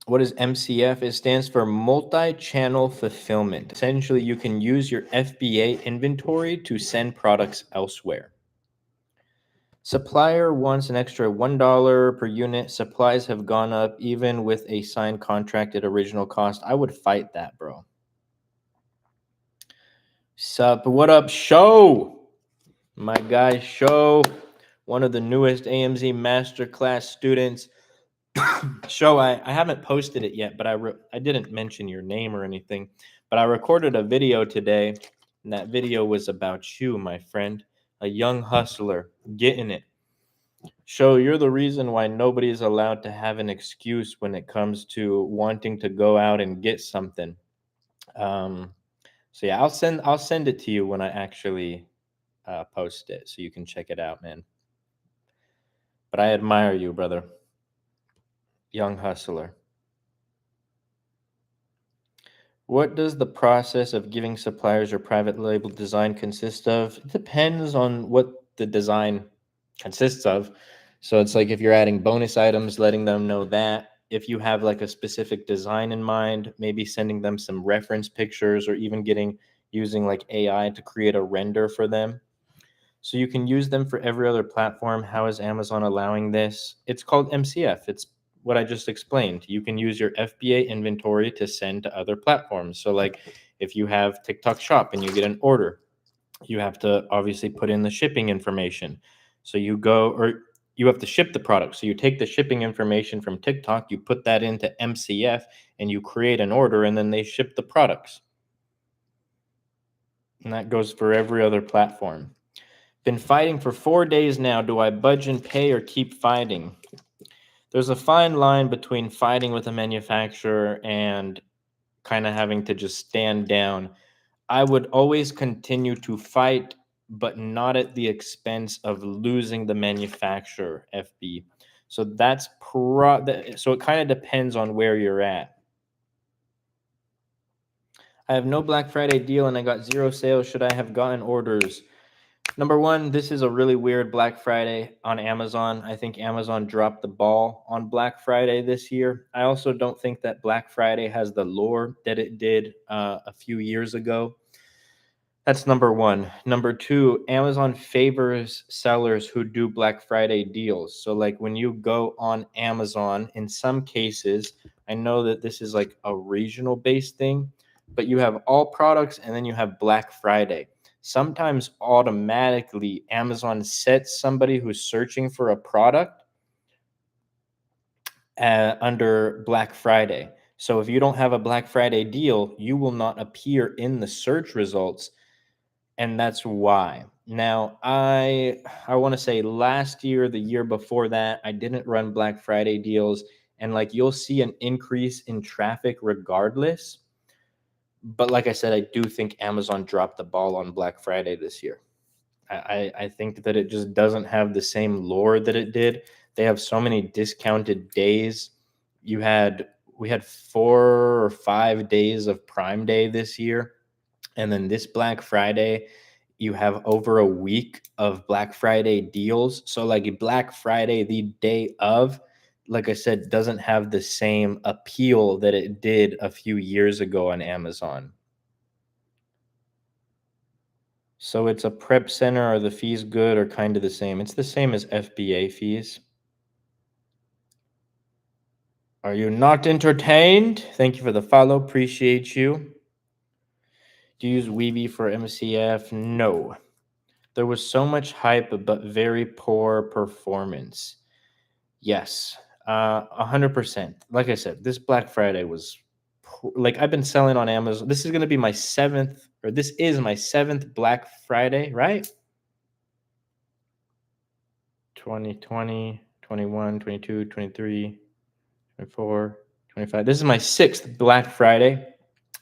What is MCF? It stands for multi-channel fulfillment. Essentially, you can use your FBA inventory to send products elsewhere. Supplier wants an extra $1 per unit. Supplies have gone up even with a signed contract at original cost. I would fight that, bro. Sup, what up, Show? My guy, Show, one of the newest AMZ Masterclass students. Show, I haven't posted it yet, but I didn't mention your name or anything, but I recorded a video today, and that video was about you, my friend, a young hustler, getting it. Show, you're the reason why nobody is allowed to have an excuse when it comes to wanting to go out and get something. Um, so yeah, I'll send it to you when I actually post it, so you can check it out, man. But I admire you, brother, young hustler. What does the process of giving suppliers your private label design consist of? It depends on what the design consists of. So it's like if you're adding bonus items, letting them know that. If you have like a specific design in mind, maybe sending them some reference pictures or even using like AI to create a render for them. So you can use them for every other platform. How is Amazon allowing this? It's called MCF. It's what I just explained. You can use your FBA inventory to send to other platforms. So like if you have TikTok Shop and you get an order, you have to obviously put in the shipping information. So you have to ship the product. So you take the shipping information from TikTok, you put that into MCF, and you create an order, and then they ship the products. And that goes for every other platform. Been fighting for 4 days now. Do I budge and pay or keep fighting? There's a fine line between fighting with a manufacturer and kind of having to just stand down. I would always continue to fight, but not at the expense of losing the manufacturer, FB. So so it kind of depends on where you're at. I have no Black Friday deal and I got zero sales. Should I have gotten orders? Number one, this is a really weird Black Friday on Amazon. I think Amazon dropped the ball on Black Friday this year. I also don't think that Black Friday has the lore that it did a few years ago. That's number one. Number two, Amazon favors sellers who do Black Friday deals. So, like when you go on Amazon, in some cases, I know that this is like a regional based thing, but you have all products and then you have Black Friday. Sometimes automatically Amazon sets somebody who's searching for a product under Black Friday. So if you don't have a Black Friday deal, you will not appear in the search results, and that's why. Now, I want to say last year, the year before that, I didn't run Black Friday deals, and like you'll see an increase in traffic regardless. But like I said, I do think Amazon dropped the ball on Black Friday this year. I think that it just doesn't have the same lore that it did. They have so many discounted days. You had We had 4 or 5 days of Prime Day this year, and then this Black Friday, you have over a week of Black Friday deals. So like Black Friday, the day of, like I said, doesn't have the same appeal that it did a few years ago on Amazon. So it's a prep center. Are the fees good or kind of the same? It's the same as FBA fees. Are you not entertained? Thank you for the follow. Appreciate you. Do you use Weeby for MCF? No. There was so much hype, but very poor performance. Yes, 100%. Like I said, this Black Friday was like I've been selling on Amazon. This is going to be my seventh, or this is my seventh Black Friday, right? 2020, 21, 22, 23, 24, 25. This is my sixth Black Friday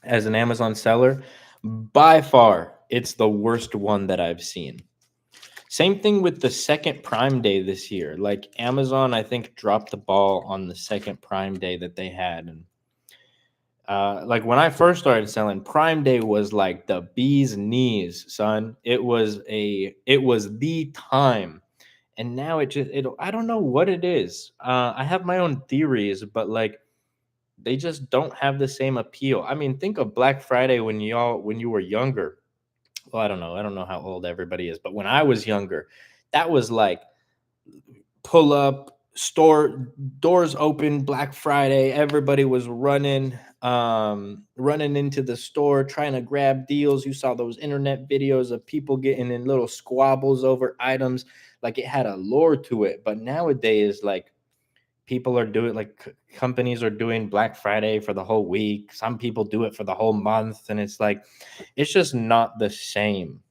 as an Amazon seller. By far, it's the worst one that I've seen. Same thing with the second Prime Day this year. Like Amazon, I think, dropped the ball on the second Prime Day that they had. And like when I first started selling, Prime Day was like the bee's knees, son. It was the time. And now I don't know what it is. I have my own theories, but like they just don't have the same appeal. I mean, think of Black Friday when you were younger. Well, I don't know how old everybody is, but when I was younger, that was like pull up, store doors open, Black Friday, everybody was running into the store trying to grab deals. You saw those internet videos of people getting in little squabbles over items, like it had a lore to it. But nowadays, like people are doing, like companies are doing Black Friday for the whole week, some people do it for the whole month, and it's like it's just not the same.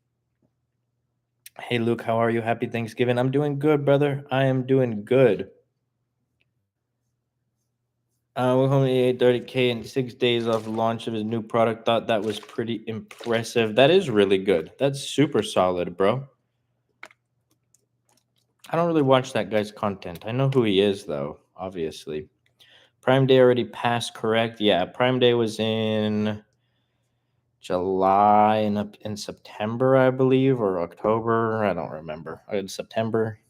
Hey Luke, how are you? Happy Thanksgiving. I'm doing good, brother. I am doing good. We're only 830K in 6 days off the launch of his new product. Thought that was pretty impressive. That is really good. That's super solid, bro. I don't really watch that guy's content. I know who he is, though, obviously. Prime Day already passed, correct? Yeah, Prime Day was in July and up in September, I believe, or October. I don't remember. In September.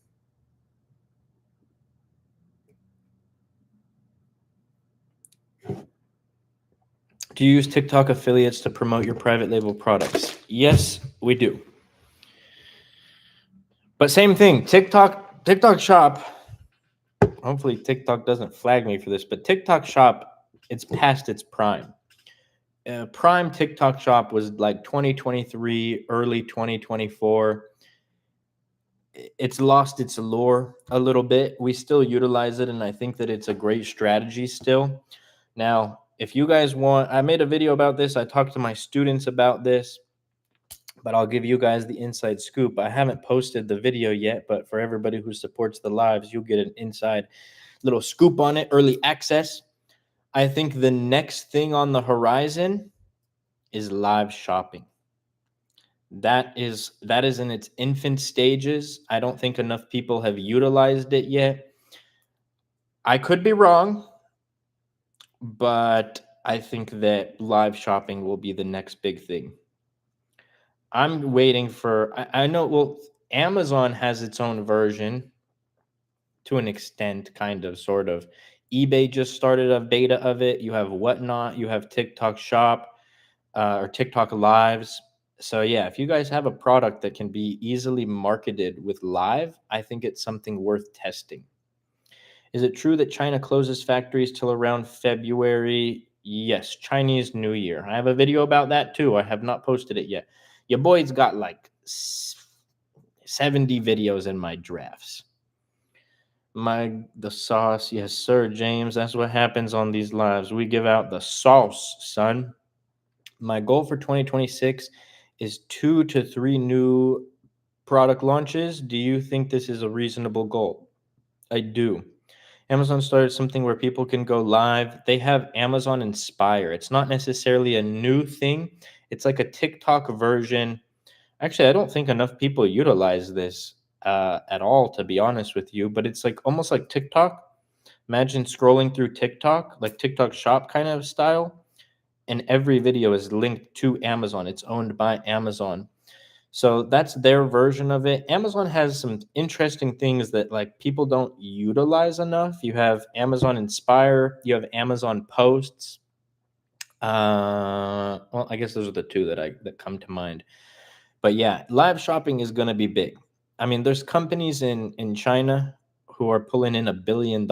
Do you use TikTok affiliates to promote your private label products? Yes, we do. But same thing, TikTok Shop. Hopefully TikTok doesn't flag me for this, but TikTok Shop, it's past its prime. Prime TikTok Shop was like 2023, early 2024. It's lost its allure a little bit. We still utilize it, and I think that it's a great strategy still. Now, if you guys want, I made a video about this. I talked to my students about this, but I'll give you guys the inside scoop. I haven't posted the video yet, but for everybody who supports the lives, you'll get an inside little scoop on it, early access. I think the next thing on the horizon is live shopping. That is in its infant stages. I don't think enough people have utilized it yet. I could be wrong, but I think that live shopping will be the next big thing. I'm waiting for I know well Amazon has its own version to an extent, kind of, sort of. eBay just started a beta of it. You have Whatnot, you have TikTok Shop, or TikTok Lives. So yeah, if you guys have a product that can be easily marketed with live, I think it's something worth testing. Is it true that China closes factories till around February? Yes, Chinese New Year. I have a video about that too. I have not posted it yet. Your boy's got like 70 videos in my drafts. The sauce, yes, sir, James. That's what happens on these lives. We give out the sauce, son. My goal for 2026 is 2 to 3 new product launches. Do you think this is a reasonable goal? I do. Amazon started something where people can go live. They have Amazon Inspire. It's not necessarily a new thing. It's like a TikTok version. Actually, I don't think enough people utilize this at all, to be honest with you. But it's like almost like TikTok. Imagine scrolling through TikTok, like TikTok Shop kind of style, and every video is linked to Amazon. It's owned by Amazon. So that's their version of it. Amazon has some interesting things that like people don't utilize enough. You have Amazon Inspire, you have Amazon Posts. Well, I guess those are the two that come to mind. But yeah, live shopping is going to be big. I mean, there's companies in China who are pulling in $1 billion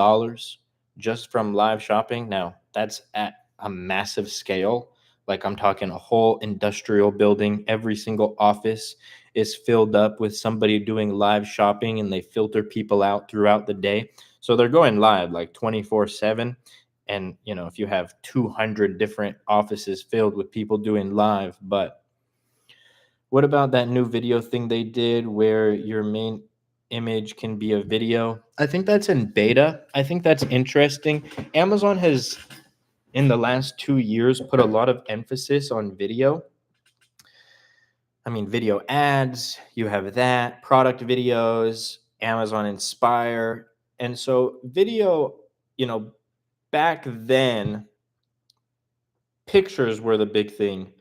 just from live shopping. Now, that's at a massive scale. Like I'm talking a whole industrial building, every single office is filled up with somebody doing live shopping, and they filter people out throughout the day. So they're going live like 24/7. And, if you have 200 different offices filled with people doing live, but what about that new video thing they did where your main image can be a video? I think that's in beta. I think that's interesting. Amazon has, in the last 2 years, put a lot of emphasis on video. I mean, video ads, you have that, product videos, Amazon Inspire. And so, video, back then, pictures were the big thing.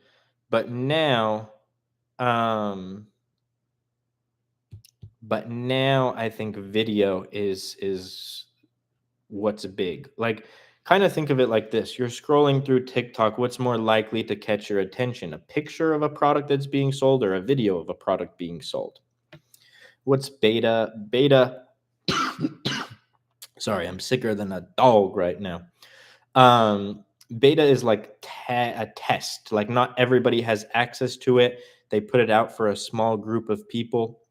But now, um, I think video is what's big. Like Kind of think of it like this. You're scrolling through TikTok. What's more likely to catch your attention? A picture of a product that's being sold or a video of a product being sold? What's beta? Beta. Sorry, I'm sicker than a dog right now. Beta is like a test. Like not everybody has access to it. They put it out for a small group of people.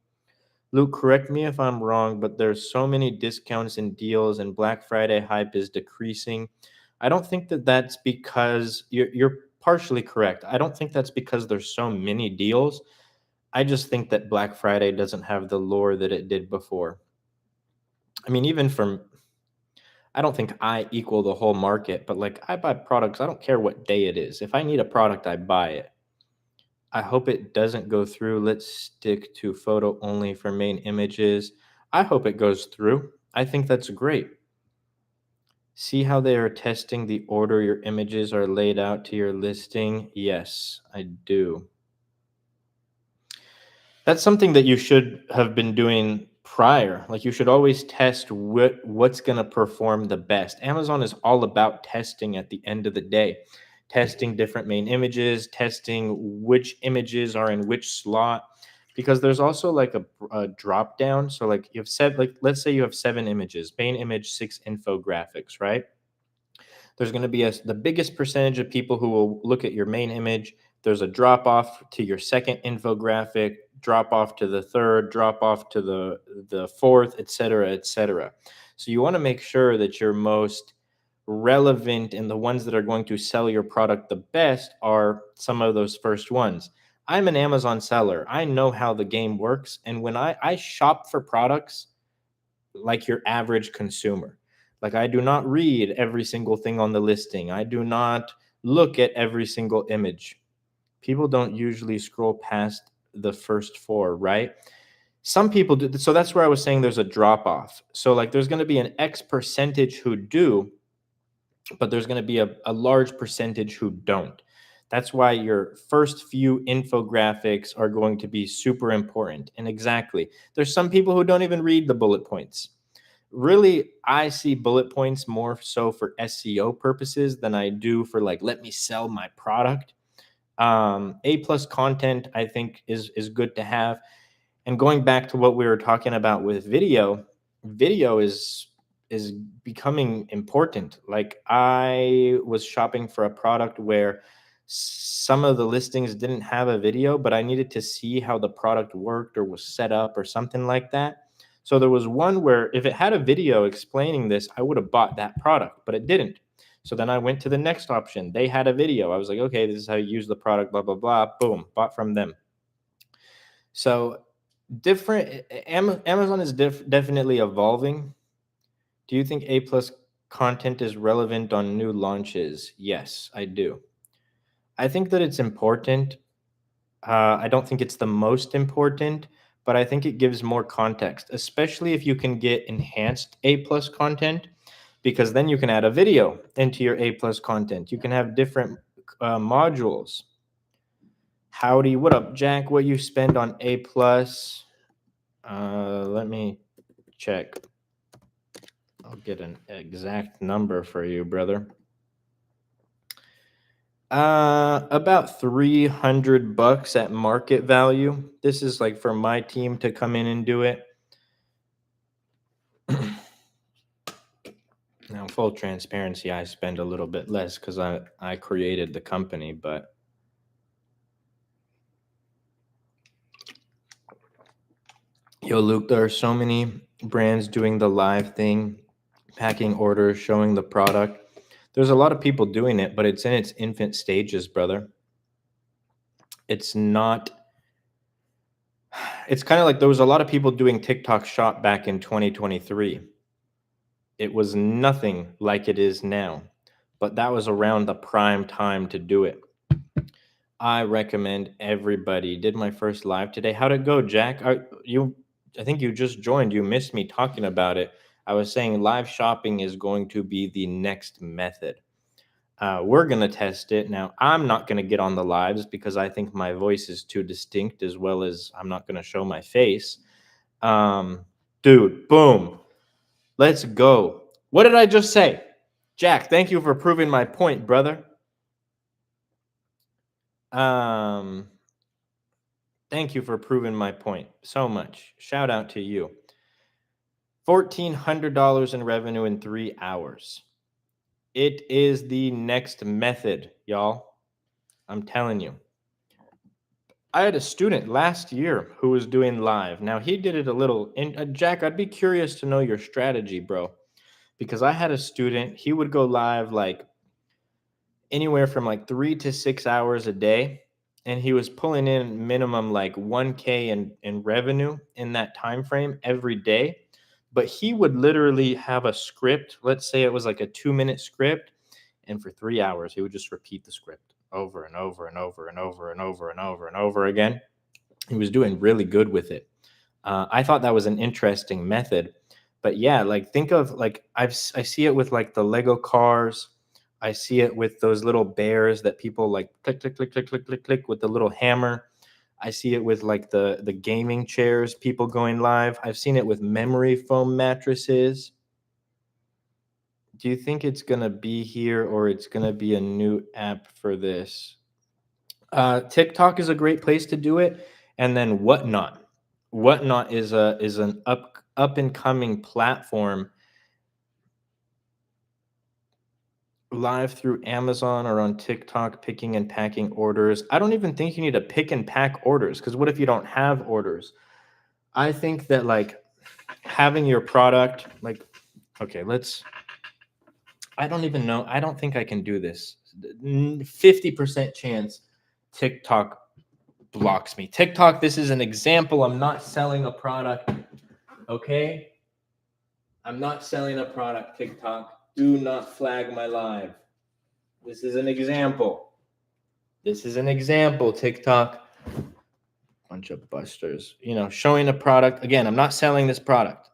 Luke, correct me if I'm wrong, but there's so many discounts and deals, and Black Friday hype is decreasing. I don't think that that's because you're partially correct. I don't think that's because there's so many deals. I just think that Black Friday doesn't have the lore that it did before. I mean, even from I don't think I equal the whole market, but like I buy products, I don't care what day it is. If I need a product, I buy it. I hope it doesn't go through. Let's stick to photo only for main images. I hope it goes through. I think that's great. See how they are testing the order your images are laid out to your listing? Yes, I do. That's something that you should have been doing prior. Like you should always test what's going to perform the best. Amazon is all about testing at the end of the day. Testing different main images, testing which images are in which slot because there's also like a drop down. So like you've said like let's say you have 7 images, main image, 6 infographics, right? There's going to be the biggest percentage of people who will look at your main image. There's a drop off to your second infographic, drop off to the third, drop off to the fourth, et cetera, et cetera. So you want to make sure that your most relevant and the ones that are going to sell your product the best are some of those first ones. I'm an Amazon seller. I know how the game works. And when I shop for products like your average consumer. Like I do not read every single thing on the listing. I do not look at every single image. People don't usually scroll past the first 4, right? Some people do. So that's where I was saying there's a drop off. So like there's going to be an X percentage who do, but there's going to be a large percentage who don't. That's why your first few infographics are going to be super important. And exactly, there's some people who don't even read the bullet points. Really, I see bullet points more so for SEO purposes than I do for like, let me sell my product. A plus content, I think, is good to have. And going back to what we were talking about with video, video is becoming important. Like I was shopping for a product where some of the listings didn't have a video, but I needed to see how the product worked or was set up or something like that. So there was one where if it had a video explaining this, I would have bought that product, but it didn't. So then I went to the next option. They had a video. I was like, okay, this is how you use the product, blah, blah, blah. Boom, bought from them. So different Amazon is definitely evolving. Do you think A plus content is relevant on new launches? Yes, I do. I think that it's important. I don't think it's the most important, but I think it gives more context, especially if you can get enhanced A plus content, because then you can add a video into your A plus content. You can have different modules. Howdy, what up, Jack? What you spend on A plus? Let me check. I'll get an exact number for you, brother. About $300 at market value. This is like for my team to come in and do it. Now, full transparency, I spend a little bit less because I created the company, but yo, Luke, there are so many brands doing the live thing, packing orders, showing the product. There's a lot of people doing it, but it's in its infant stages, brother. It's kind of like there was a lot of people doing TikTok Shop back in 2023. It was nothing like it is now, but that was around the prime time to do it. I recommend everybody. Did my first live today. How'd it go, Jack? I think you just joined. You missed me talking about it. I was saying live shopping is going to be the next method. We're going to test it. Now, I'm not going to get on the lives because I think my voice is too distinct, as well as I'm not going to show my face. Dude, boom. Let's go. What did I just say? Jack, thank you for proving my point, brother. Um, Thank you for proving my point so much. Shout out to you. $1,400 in revenue in 3 hours. It is the next method, y'all. I'm telling you. I had a student last year who was doing live. Now he did it a little. And Jack, I'd be curious to know your strategy, bro, because I had a student. He would go live like anywhere from like 3 to 6 hours a day, and he was pulling in minimum like 1K in revenue in that time frame every day. But he would literally have a script. Let's say it was like a 2 minute script, and for 3 hours he would just repeat the script over and over and over and over and over and over and over again. He was doing really good with it. I thought that was an interesting method. But yeah, like think of like I see it with like the Lego cars. I see it with those little bears that people like click click click click click click click with the little hammer. I see it with like the gaming chairs, people going live. I've seen it with memory foam mattresses. Do you think it's gonna be here or it's gonna be a new app for this? TikTok is a great place to do it, and then Whatnot. Whatnot is an up and coming platform live through Amazon or on TikTok, picking and packing orders. I don't even think you need to pick and pack orders because what if you don't have orders? I think that like having your product, like, okay, I don't even know. I don't think I can do this. 50% chance TikTok blocks me. TikTok, this is an example. I'm not selling a product. Okay? I'm not selling a product, TikTok. Do not flag my live. This is an example. This is an example, TikTok. Bunch of busters. You know, showing a product. Again, I'm not selling this product.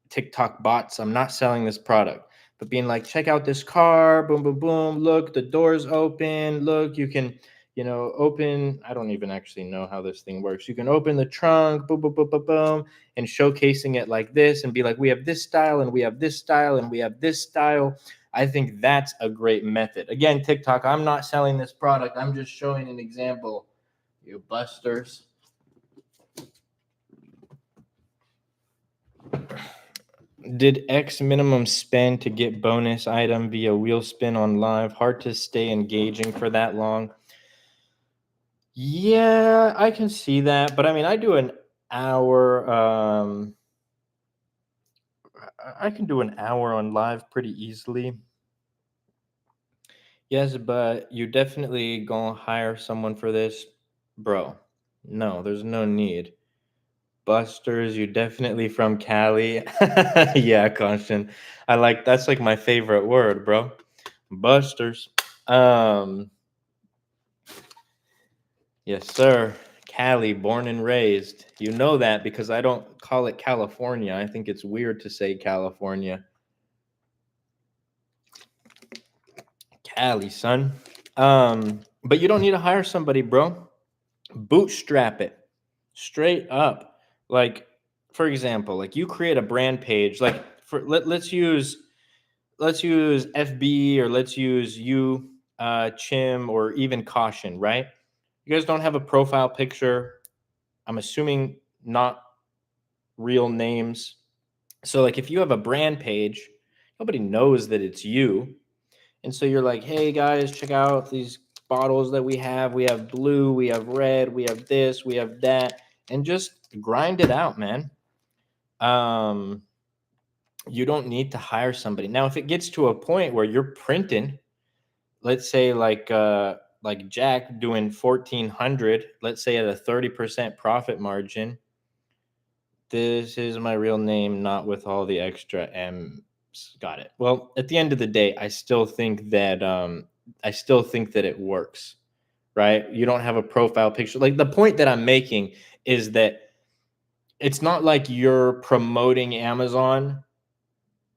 TikTok bots, I'm not selling this product. But being like, check out this car, boom, boom, boom. Look, the door's open. Look, you can, open. I don't even actually know how this thing works. You can open the trunk, boom, boom, boom, boom, boom, and showcasing it like this and be like, we have this style and we have this style and we have this style. I think that's a great method. Again, TikTok, I'm not selling this product. I'm just showing an example. You busters. Did X minimum spend to get bonus item via wheel spin on live? Hard to stay engaging for that long. Yeah, I can see that, but I mean, I do an hour. I can do an hour on live pretty easily. Yes, but you definitely gonna hire someone for this, bro. No, there's no need. Busters, you definitely from Cali. Yeah, Constant. That's like my favorite word, bro. Busters. Um, yes, sir. Cali, born and raised. You know that because I don't call it California. I think it's weird to say California. Cali, son. But you don't need to hire somebody, bro. Bootstrap it. Straight up. Like, for example, like you create a brand page, like let's use FB or let's use you, Chim, or even Caution, right? You guys don't have a profile picture. I'm assuming not real names. So, like, if you have a brand page, nobody knows that it's you. And so you're like, hey guys, check out these bottles that we have. We have blue, we have red, we have this, we have that, and just grind it out, man. Um, you don't need to hire somebody. Now, if it gets to a point where you're printing, let's say like Jack doing 1,400, let's say at a 30% profit margin. This is my real name, not with all the extra M's. Got it. Well, at the end of the day, I still think that it works, right? You don't have a profile picture. Like the point that I'm making is that it's not like you're promoting Amazon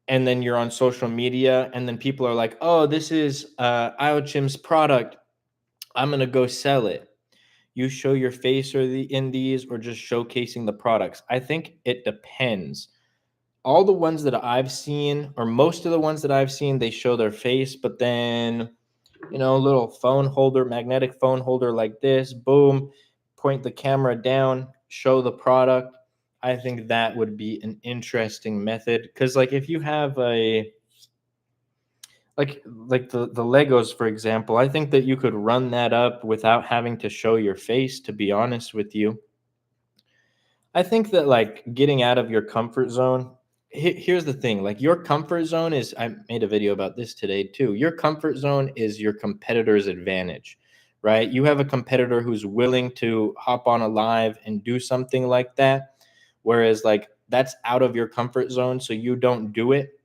and then you're on social media and then people are like, oh, this is IoChim's product. I'm going to go sell it. You show your face or in these or just showcasing the products. I think it depends. all the ones that I've seen, or most of the ones that I've seen, they show their face, but then, little phone holder, magnetic phone holder like this, boom, point the camera down, show the product. I think that would be an interesting method, because like if you have a like the Legos, for example, I think that you could run that up without having to show your face, to be honest with you. I think that like getting out of your comfort zone. Here's the thing, like your comfort zone is, I made a video about this today too. Your comfort zone is your competitor's advantage, right? You have a competitor who's willing to hop on a live and do something like that, whereas like that's out of your comfort zone, so you don't do it.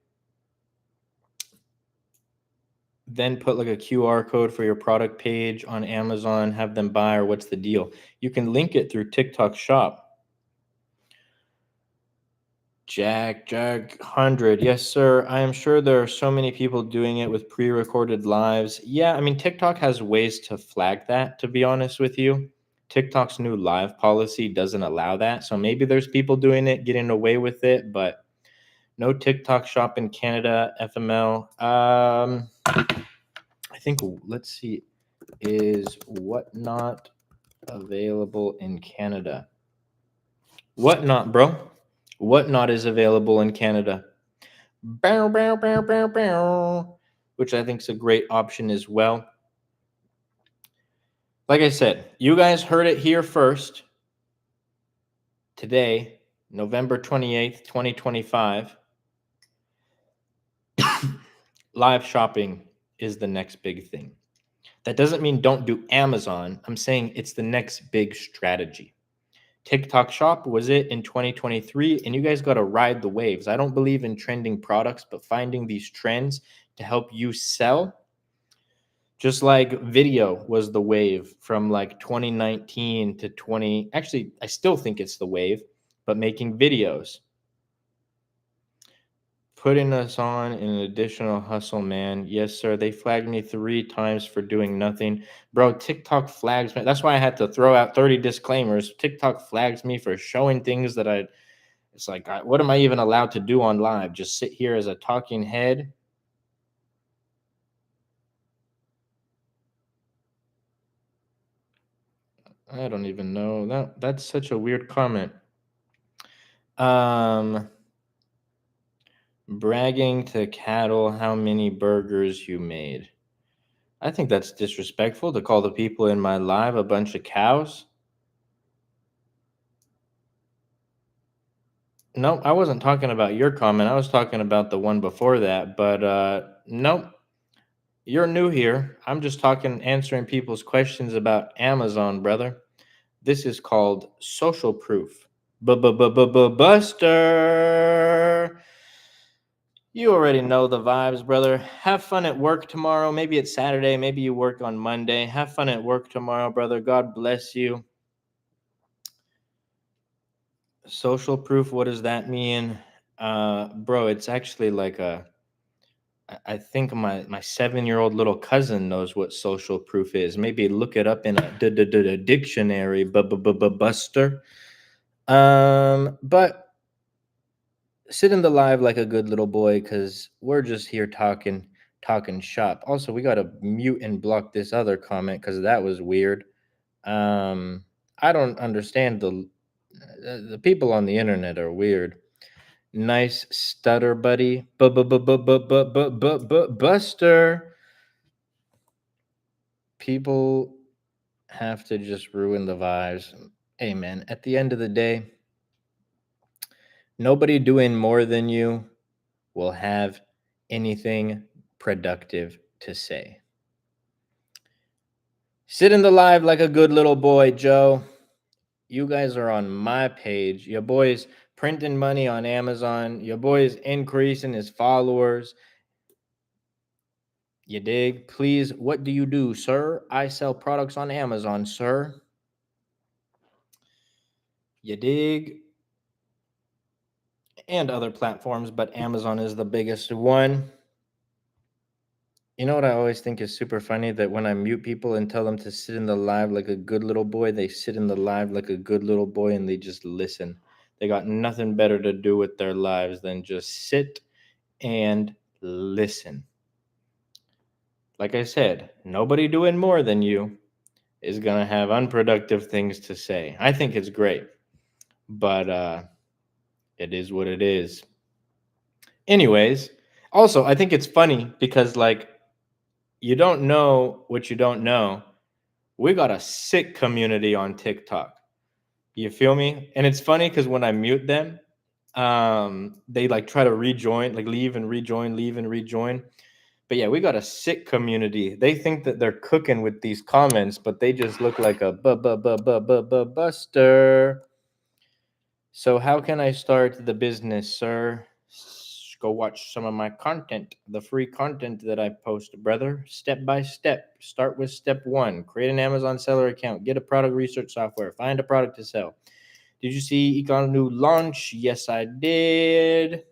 Then put like a QR code for your product page on Amazon, have them buy, or what's the deal? You can link it through TikTok Shop. Jack 100. Yes, sir. I am sure there are so many people doing it with pre-recorded lives. Yeah, I mean, TikTok has ways to flag that, to be honest with you. TikTok's new live policy doesn't allow that. So maybe there's people doing it, getting away with it, but no TikTok shop in Canada, FML. I think, let's see, is Whatnot available in Canada? Whatnot, bro? Whatnot is available in Canada. Bow, bow, bow, bow, bow, which I think is a great option as well. Like I said, you guys heard it here first. Today, November 28th, 2025, live shopping is the next big thing. That doesn't mean don't do Amazon. I'm saying it's the next big strategy. TikTok Shop was it in 2023, and you guys got to ride the waves. I don't believe in trending products, but finding these trends to help you sell. Just like video was the wave from like 2019 to 20. Actually, I still think it's the wave, but making videos. Putting us on an additional hustle, man. Yes, sir. They flagged me 3 times for doing nothing. Bro, TikTok flags me. That's why I had to throw out 30 disclaimers. TikTok flags me for showing things that it's like, what am I even allowed to do on live? Just sit here as a talking head? I don't even know. That's such a weird comment. Bragging to cattle how many burgers you made. I think that's disrespectful to call the people in my live a bunch of cows. No, I wasn't talking about your comment. I was talking about the one before that. But nope, you're new here. I'm just answering people's questions about Amazon, brother. This is called social proof. Buster. You already know the vibes, brother. Have fun at work tomorrow. Maybe it's Saturday. Maybe you work on Monday. Have fun at work tomorrow, brother. God bless you. Social proof, what does that mean? Bro, it's actually like I think my 7-year-old little cousin knows what social proof is. Maybe look it up in a dictionary, Buster. But sit in the live like a good little boy, because we're just here talking shop. Also, we got to mute and block this other comment because that was weird. I don't understand the people on the internet are weird. Nice stutter, buddy. Buster. People have to just ruin the vibes. Hey, man, at the end of the day, nobody doing more than you will have anything productive to say. Sit in the live like a good little boy, Joe. You guys are on my page. Your boy's printing money on Amazon. Your boy's increasing his followers. You dig? Please, what do you do, sir? I sell products on Amazon, sir. You dig? And other platforms, but Amazon is the biggest one. You know what I always think is super funny? That when I mute people and tell them to sit in the live like a good little boy, they sit in the live like a good little boy and they just listen. They got nothing better to do with their lives than just sit and listen. Like I said, nobody doing more than you is going to have unproductive things to say. I think it's great, but it is what it is. Anyways, also, I think it's funny because, like, you don't know what you don't know. We got a sick community on TikTok. You feel me? And it's funny because when I mute them, they like try to rejoin, like leave and rejoin, leave and rejoin. But yeah, we got a sick community. They think that they're cooking with these comments, but they just look like a buster. So how can I start the business, sir? Go watch some of my content, the free content that I post, brother. Step by step. Start with step 1. Create an Amazon seller account. Get a product research software. Find a product to sell. Did you see Econ new launch? Yes, I did.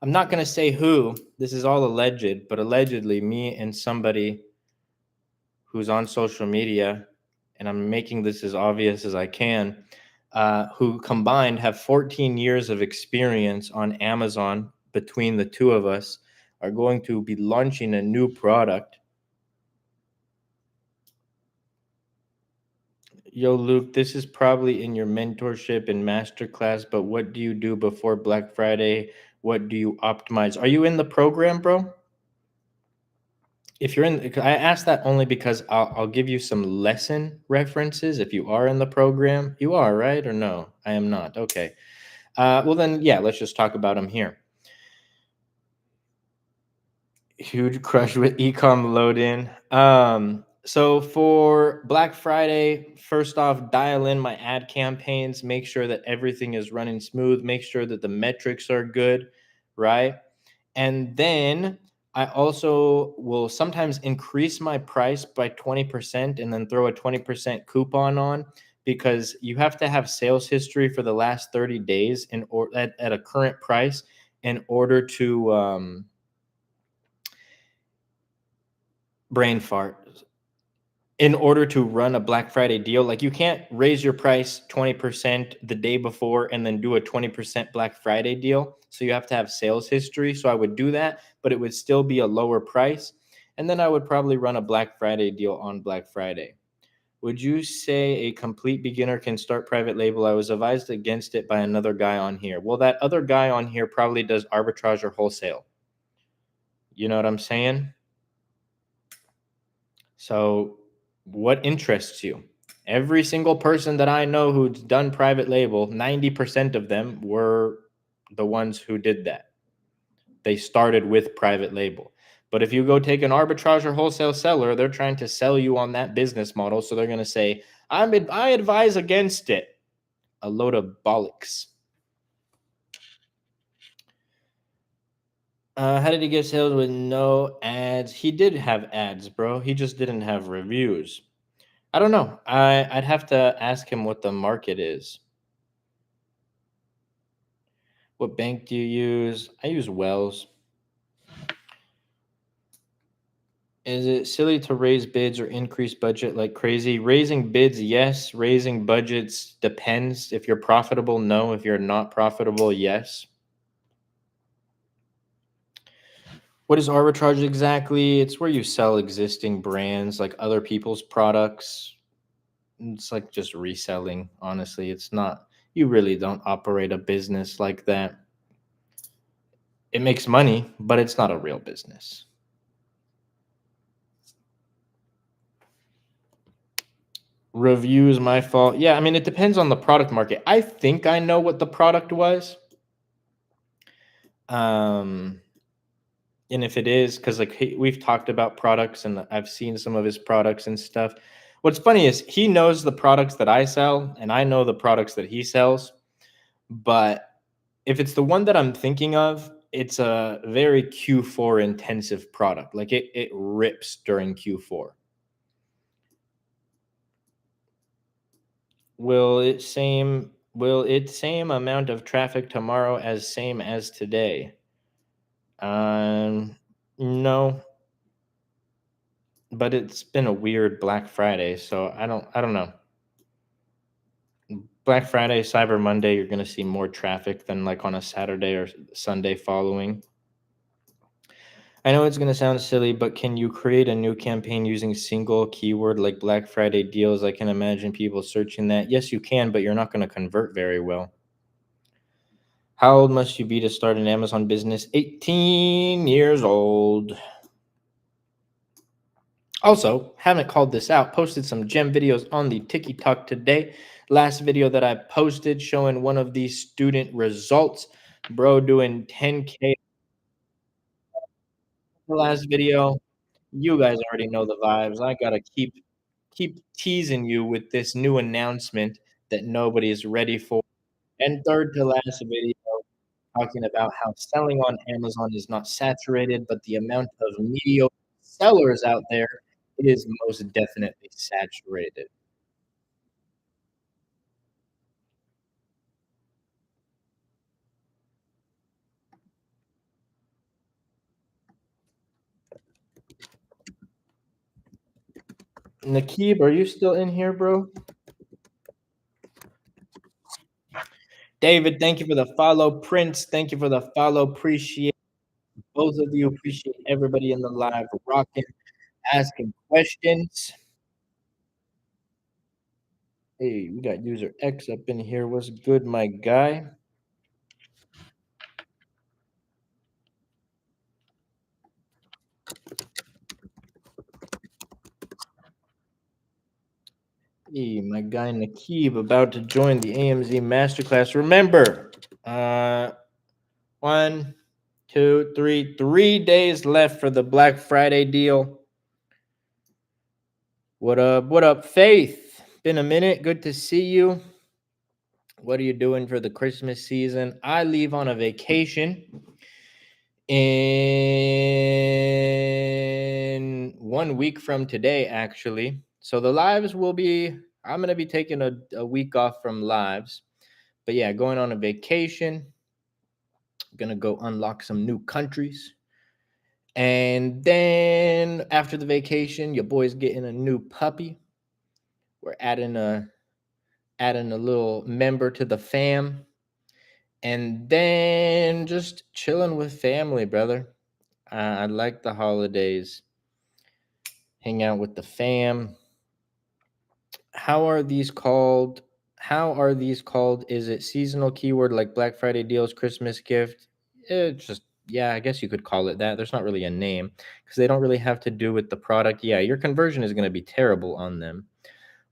I'm not going to say who. This is all alleged, but allegedly me and somebody who's on social media, and I'm making this as obvious as I can, who combined have 14 years of experience on Amazon between the two of us, are going to be launching a new product. Yo, Luke, this is probably in your mentorship and masterclass, but what do you do before Black Friday? What do you optimize? Are you in the program, bro? If you're in, I asked that only because I'll give you some lesson references. If you are in the program, you are, right? Or no? I am not. Okay. Well, then, yeah, let's just talk about them here. Huge crush with ecom load in. So for Black Friday, first off, dial in my ad campaigns, make sure that everything is running smooth, make sure that the metrics are good, right? And then I also will sometimes increase my price by 20% and then throw a 20% coupon on, because you have to have sales history for the last 30 days at a current price in order to brain fart in order to run a Black Friday deal. Like, you can't raise your price 20% the day before and then do a 20% Black Friday deal. So you have to have sales history. So I would do that, but it would still be a lower price. And then I would probably run a Black Friday deal on Black Friday. Would you say a complete beginner can start private label? I was advised against it by another guy on here. Well, that other guy on here probably does arbitrage or wholesale. You know what I'm saying? So, what interests you? Every single person that I know who's done private label, 90% of them were the ones who did that. They started with private label. But if you go take an arbitrage or wholesale seller, they're trying to sell you on that business model. So they're going to say, I advise against it. A load of bollocks. How did he get sales with no ads? He did have ads, bro. He just didn't have reviews. I don't know. I'd have to ask him what the market is. What bank do you use? I use Wells. Is it silly to raise bids or increase budget like crazy? Raising bids, yes. Raising budgets depends. If you're profitable, no. If you're not profitable, yes. What is arbitrage exactly? It's where you sell existing brands, like other people's products. It's like just reselling, honestly. It's not, you really don't operate a business like that. It makes money, but it's not a real business. Review is my fault. Yeah, I mean, it depends on the product market. I think I know what the product was. And if it is, because like we've talked about products and I've seen some of his products and stuff. What's funny is he knows the products that I sell and I know the products that he sells. But if it's the one that I'm thinking of, it's a very Q4 intensive product. Like it rips during Q4. Will it same amount of traffic tomorrow as same as today? No, but it's been a weird Black Friday, so I don't know. Black Friday, Cyber Monday, you're gonna see more traffic than like on a Saturday or Sunday following. I know it's gonna sound silly, but can you create a new campaign using single keyword like Black Friday deals? I can imagine people searching that. Yes, you can, but you're not gonna convert very well. How old must you be to start an Amazon business? 18 years old. Also, haven't called this out, posted some gem videos on the TikTok today. Last video that I posted showing one of these student results. Bro doing 10K. The last video. You guys already know the vibes. I gotta keep teasing you with this new announcement that nobody is ready for. And third to last video, talking about how selling on Amazon is not saturated, but the amount of mediocre sellers out there is most definitely saturated. Nakib, are you still in here, bro? David, thank you for the follow. Prince, thank you for the follow. Appreciate both of you. Appreciate everybody in the live rocking, asking questions. Hey, we got user X up in here. What's good, my guy? Hey, my guy Nakib about to join the AMZ Masterclass. Remember, one, two, three, 3 days left for the Black Friday deal. What up? What up, Faith? Been a minute. Good to see you. What are you doing for the Christmas season? I leave on a vacation in 1 week from today, actually. So the lives will be, I'm going to be taking a week off from lives. But yeah, going on a vacation. Going to go unlock some new countries. And then after the vacation, your boy's getting a new puppy. We're adding a little member to the fam. And then just chilling with family, brother. I like the holidays. Hang out with the fam. How are these called? How are these called? Is it seasonal keyword like Black Friday deals, Christmas gift? It's just, yeah, I guess you could call it that. There's not really a name because they don't really have to do with the product. Yeah, your conversion is going to be terrible on them.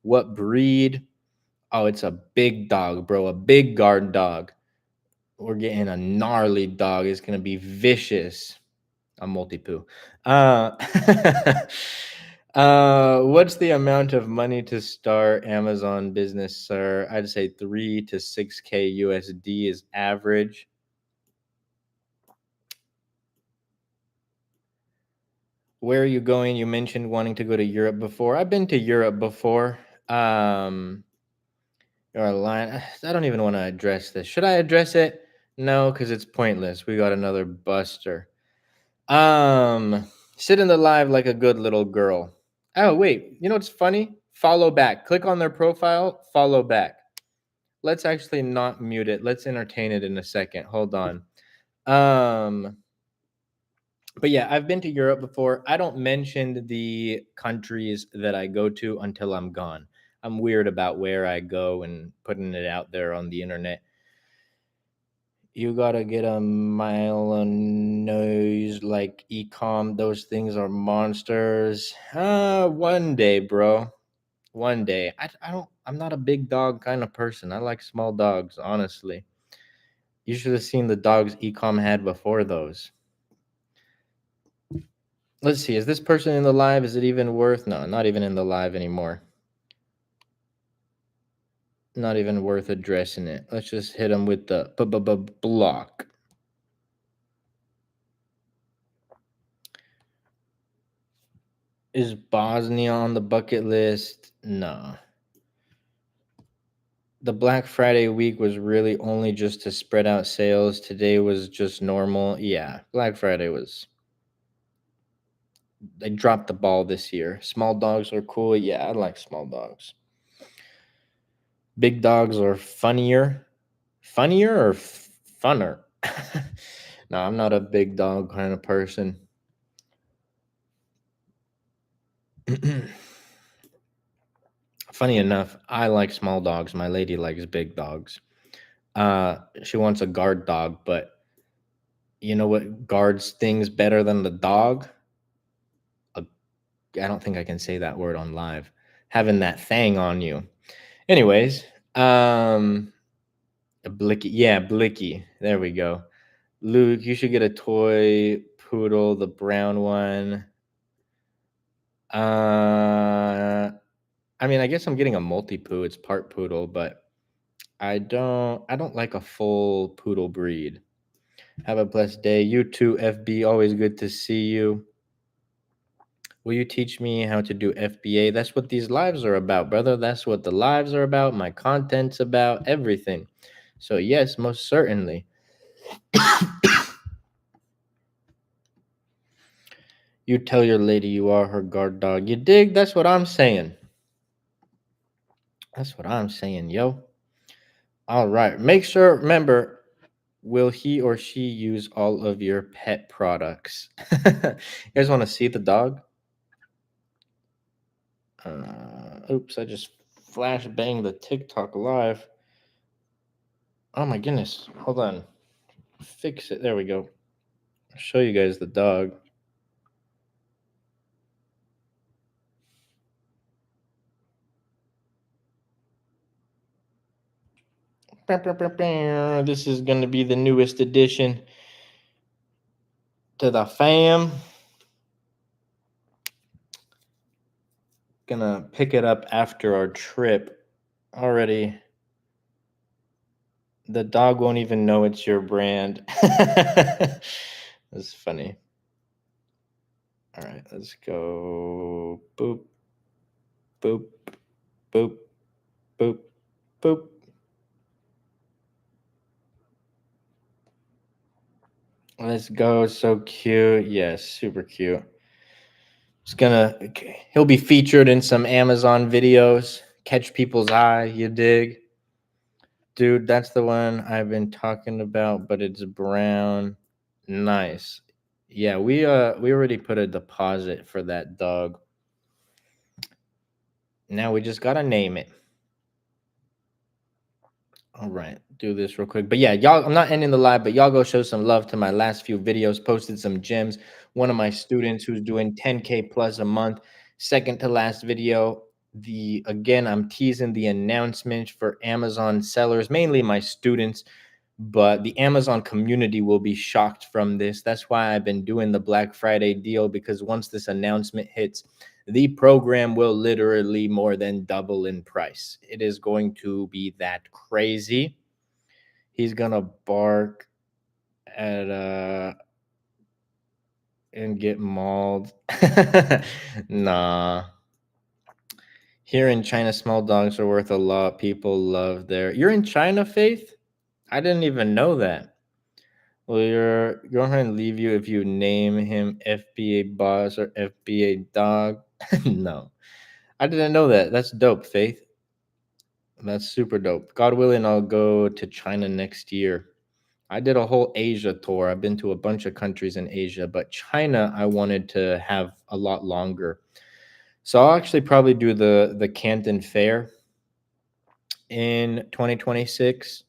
What breed? Oh, it's a big dog, bro. A big guard dog. We're getting a gnarly dog. It's going to be vicious. A multi-poo. Uh, what's the amount of money to start Amazon business, sir? I'd say 3 to 6K USD is average. Where are you going? You mentioned wanting to go to Europe before. I've been to Europe before. You're a line. I don't even want to address this. Should I address it? No, because it's pointless. We got another buster. Um, Sit in the live like a good little girl. Oh, wait. You know what's funny? Follow back. Click on their profile, follow back. Let's actually not mute it. Let's entertain it in a second. Hold on. Um, but yeah, I've been to Europe before. I don't mention the countries that I go to until I'm gone. I'm weird about where I go and putting it out there on the internet. You gotta get a mile a nose like ecom. Those things are monsters. One day, bro. One day. I don't. I'm not a big dog kind of person. I like small dogs, honestly. You should have seen the dogs ecom had before those. Let's see. Is this person in the live? Is it even worth? No, not even in the live anymore. Not even worth addressing it. Let's just hit them with the block. Is Bosnia on the bucket list? No. The Black Friday week was really only just to spread out sales. Today was just normal. Yeah, Black Friday was. They dropped the ball this year. Small dogs are cool. Yeah, I like small dogs. Big dogs are funnier. Funnier or funner? No, I'm not a big dog kind of person. Funny enough, I like small dogs. My lady likes big dogs. She wants a guard dog, but you know what guards things better than the dog? A, I don't think I can say that word on live. Having that thing on you. Anyways, a Blicky. Yeah, Blicky. There we go. Luke, you should get a toy poodle, the brown one. Uh, I mean, I guess I'm getting a multi-poo. It's part poodle, but I don't like a full poodle breed. Have a blessed day. You too, FB. Always good to see you. Will you teach me how to do FBA? That's what these lives are about, brother. That's what the lives are about. My content's about everything. So, yes, most certainly. You tell your lady you are her guard dog. You dig? That's what I'm saying. That's what I'm saying, yo. All right. Make sure, remember, will he or she use all of your pet products? You guys want to see the dog? Oops, I just flash banged the TikTok live. Oh my goodness. Hold on. Fix it. There we go. I'll show you guys the dog. This is going to be the newest addition to the fam. Gonna pick it up after our trip. Already, the dog won't even know it's your brand. That's funny. All right, let's go. Boop, boop, boop, boop, boop. Let's go. So cute. Yes, super cute. He'll be featured in some Amazon videos, catch people's eye, you dig? Dude, that's the one I've been talking about, but it's brown. Nice. Yeah, we already put a deposit for that dog. Now we just gotta name it. All right, do this real quick. But yeah, y'all, I'm not ending the live, but y'all go show some love to my last few videos. Posted some gems. One of my students who's doing 10K plus a month. Second to last video. I'm teasing the announcement for Amazon sellers, mainly my students, but the Amazon community will be shocked from this. That's why I've been doing the Black Friday deal, because once this announcement hits, the program will literally more than double in price. It is going to be that crazy. He's gonna bark at and get mauled. Nah. Here in China, small dogs are worth a lot. People love their. You're in China, Faith? I didn't even know that. Will your girlfriend leave you if you name him FBA boss or FBA dog? No. I didn't know that. That's dope, Faith. That's super dope. God willing, I'll go to China next year. I did a whole Asia tour. I've been to a bunch of countries in Asia, but China I wanted to have a lot longer. So I'll actually probably do the Canton Fair in 2026.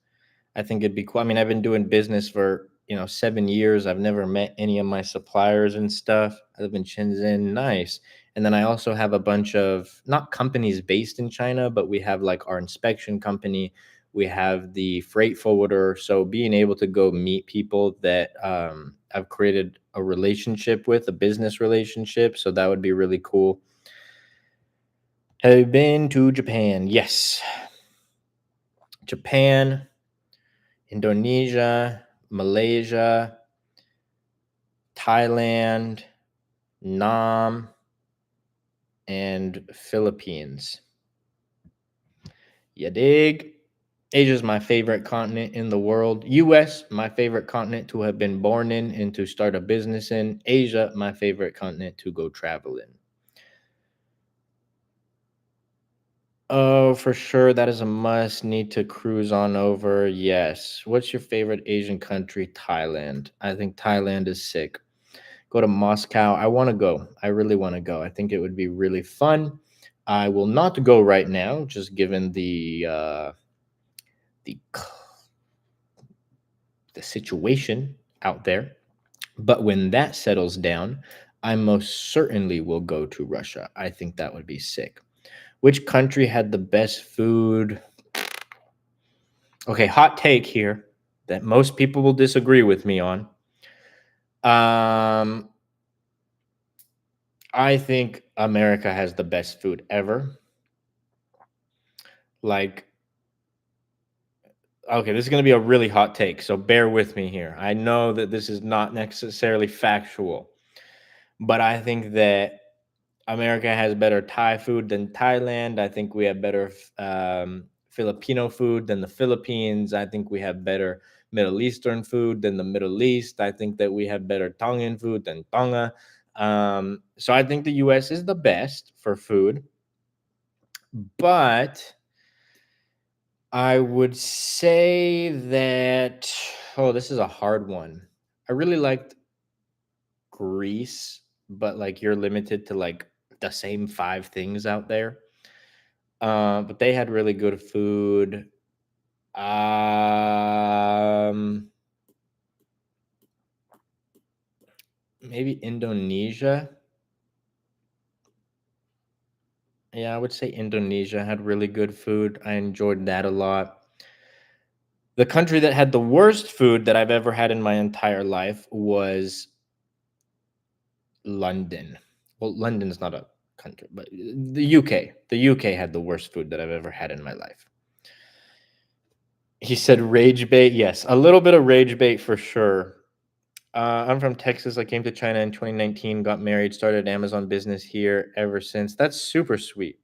I think it'd be cool. I mean, I've been doing business for 7 years. I've never met any of my suppliers and stuff. I live in Shenzhen. Nice. And then I also have a bunch of not companies based in China, but we have like our inspection company. We have the freight forwarder. So being able to go meet people that I've created a relationship with, a business relationship. So that would be really cool. Have you been to Japan? Yes. Japan, Indonesia, Malaysia, Thailand, Nam, and Philippines. You dig? Asia is my favorite continent in the world. US, my favorite continent to have been born in and to start a business in. Asia, my favorite continent to go travel in. Oh, for sure. That is a must. Need to cruise on over. Yes. What's your favorite Asian country? Thailand. I think Thailand is sick. Go to Moscow. I want to go. I really want to go. I think it would be really fun. I will not go right now, just given the the situation out there. But when that settles down, I most certainly will go to Russia. I think that would be sick. Which country had the best food? Okay, hot take here that most people will disagree with me on. Um, I think America has the best food ever. Like, okay, this is going to be a really hot take, so bear with me here. I know that this is not necessarily factual, but I think that America has better Thai food than Thailand. I think we have better Filipino food than the Philippines. I think we have better Middle Eastern food than the Middle East. I think that we have better Tongan food than Tonga. So I think the US is the best for food, but I would say that, oh, this is a hard one. I really liked Greece, but like you're limited to like the same five things out there. But they had really good food. Um, Maybe Indonesia. Yeah, I would say Indonesia had really good food. I enjoyed that a lot. The country that had the worst food that I've ever had in my entire life was London. Well, London's not a country, but the UK. The UK had the worst food that I've ever had in my life. He said rage bait. Yes, a little bit of rage bait for sure. I'm from Texas. I came to China in 2019, got married, started Amazon business here ever since. That's super sweet.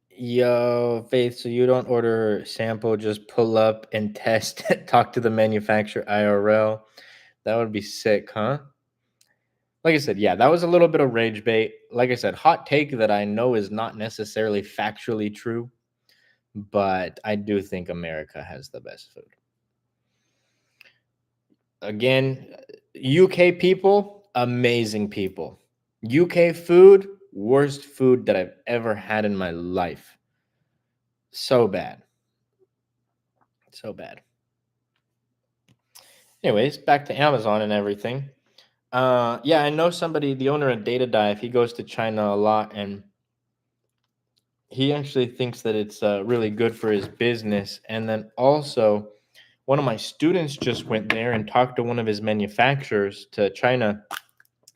Yo, Faith, so you don't order sample, just pull up and test, talk to the manufacturer IRL. That would be sick, huh? Like I said, yeah, that was a little bit of rage bait. Like I said, hot take that I know is not necessarily factually true, but I do think America has the best food. Again, UK people, amazing people. UK food, worst food that I've ever had in my life. So bad. So bad. Anyways, back to Amazon and everything. Yeah, I know somebody, the owner of Data Dive, he goes to China a lot, and he actually thinks that it's really good for his business. And then also, one of my students just went there and talked to one of his manufacturers to China.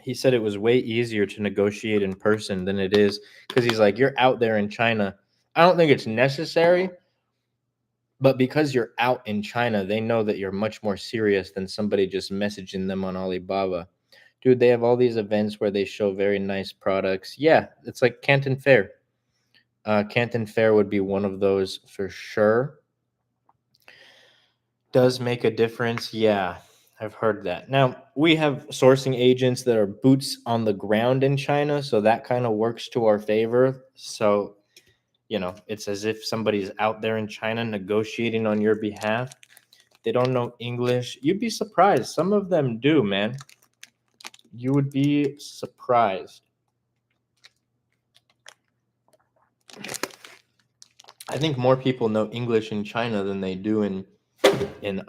He said it was way easier to negotiate in person than it is, because he's like, you're out there in China. I don't think it's necessary, but because you're out in China, they know that you're much more serious than somebody just messaging them on Alibaba. Dude, they have all these events where they show very nice products. Yeah, it's like Canton Fair. Canton Fair would be one of those for sure. Does make a difference. Yeah, I've heard that. Now, we have sourcing agents that are boots on the ground in China, so that kind of works to our favor. So, it's as if somebody's out there in China negotiating on your behalf. They don't know English. You'd be surprised. Some of them do, man. You would be surprised. I think more people know English in China than they do in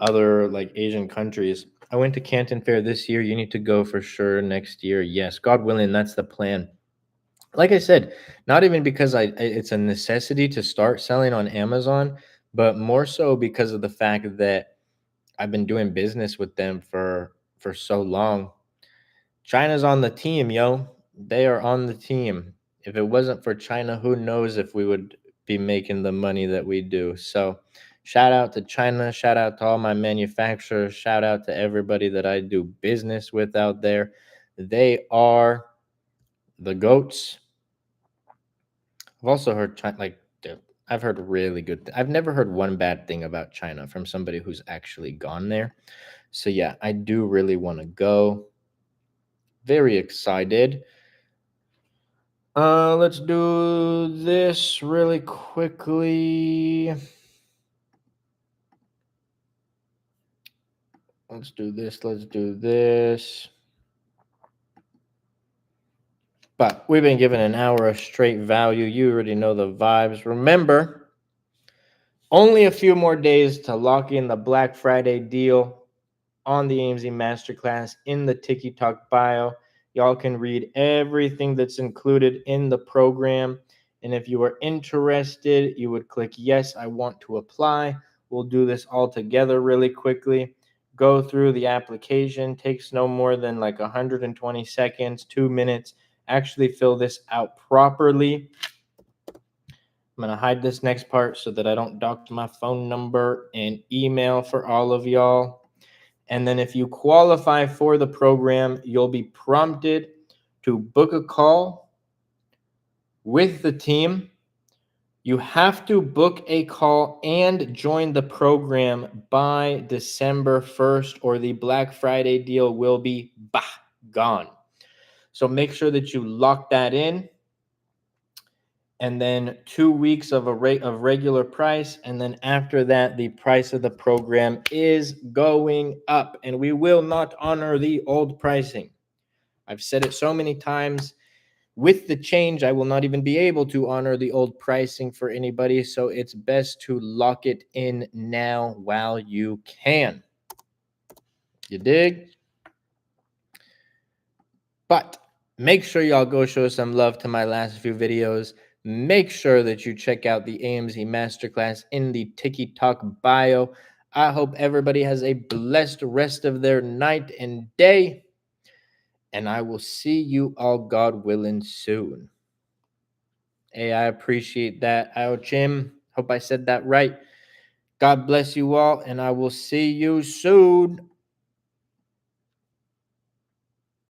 other like Asian countries. I went to Canton Fair this year. You need to go for sure next year. Yes, God willing, that's the plan. Like I said, not even because it's a necessity to start selling on Amazon, but more so because of the fact that I've been doing business with them for so long. China's on the team, yo. They are on the team. If it wasn't for China, who knows if we would be making the money that we do. So, shout out to China. Shout out to all my manufacturers. Shout out to everybody that I do business with out there. They are the goats. I've also heard China, like, dude, I've heard really good. I've never heard one bad thing about China from somebody who's actually gone there. So, yeah, I do really want to go. Very excited. Let's do this really quickly. Let's do this. Let's do this. But we've been given an hour of straight value. You already know the vibes. Remember, only a few more days to lock in the Black Friday deal on the AMZ Masterclass in the TikTok bio. Y'all can read everything that's included in the program. And if you are interested, you would click yes, I want to apply. We'll do this all together really quickly. Go through the application, takes no more than like 120 seconds, 2 minutes. Actually, fill this out properly. I'm going to hide this next part so that I don't dox my phone number and email for all of y'all. And then if you qualify for the program, you'll be prompted to book a call with the team. You have to book a call and join the program by December 1st, or the Black Friday deal will be gone. So make sure that you lock that in. And then 2 weeks of a rate of regular price. And then after that, the price of the program is going up, and we will not honor the old pricing. I've said it so many times. With the change, I will not even be able to honor the old pricing for anybody. So it's best to lock it in now while you can. You dig? But make sure y'all go show some love to my last few videos. Make sure that you check out the AMZ Masterclass in the TikTok bio. I hope everybody has a blessed rest of their night and day. And I will see you all, God willing, soon. Hey, I appreciate that. Ao Jim, hope I said that right. God bless you all, and I will see you soon.